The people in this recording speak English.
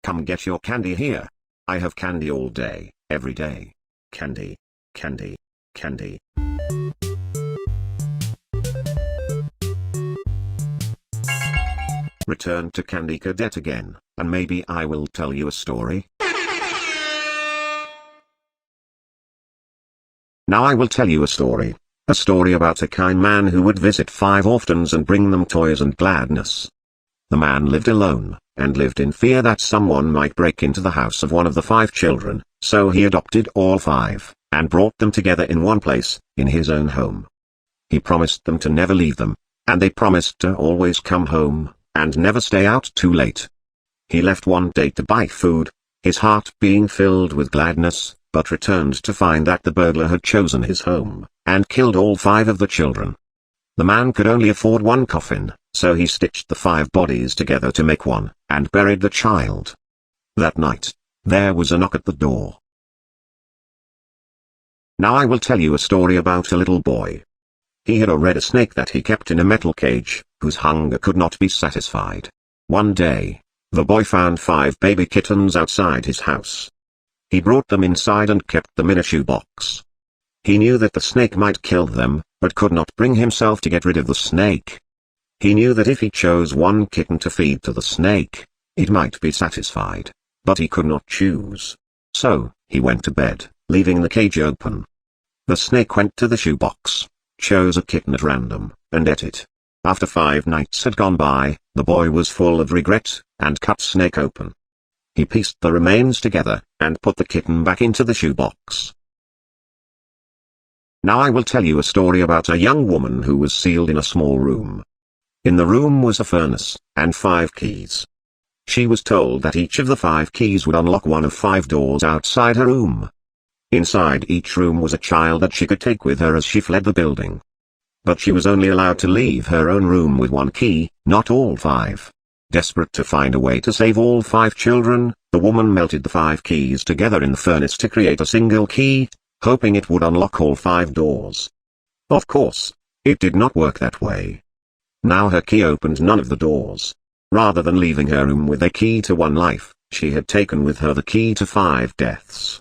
Come get your candy here. I have candy all day, every day. Candy, candy, candy. Return to Candy Cadet again, and maybe I will tell you a story. Now I will tell you a story. A story about a kind man who would visit 5 orphans and bring them toys and gladness. The man lived alone, and lived in fear that someone might break into the house of one of the 5 children, so he adopted all 5, and brought them together in one place, in his own home. He promised them to never leave them, and they promised to always come home, and never stay out too late. He left one day to buy food, his heart being filled with gladness, but returned to find that the burglar had chosen his home, and killed all 5 of the children. The man could only afford one coffin, so he stitched the 5 bodies together to make one, and buried the child. That night, there was a knock at the door. Now I will tell you a story about a little boy. He had a red snake that he kept in a metal cage, whose hunger could not be satisfied. One day, the boy found 5 baby kittens outside his house. He brought them inside and kept them in a shoebox. He knew that the snake might kill them, but could not bring himself to get rid of the snake. He knew that if he chose one kitten to feed to the snake, it might be satisfied, but he could not choose. So, he went to bed, leaving the cage open. The snake went to the shoebox, chose a kitten at random, and ate it. After 5 nights had gone by, the boy was full of regret, and cut snake open. He pieced the remains together, and put the kitten back into the shoebox. Now I will tell you a story about a young woman who was sealed in a small room. In the room was a furnace, and 5 keys. She was told that each of the 5 keys would unlock one of 5 doors outside her room. Inside each room was a child that she could take with her as she fled the building. But she was only allowed to leave her own room with 1 key, not all 5. Desperate to find a way to save all 5 children, the woman melted the 5 keys together in the furnace to create a single key, hoping it would unlock all 5 doors. Of course, it did not work that way. Now her key opened none of the doors. Rather than leaving her room with a key to 1 life, she had taken with her the key to 5 deaths.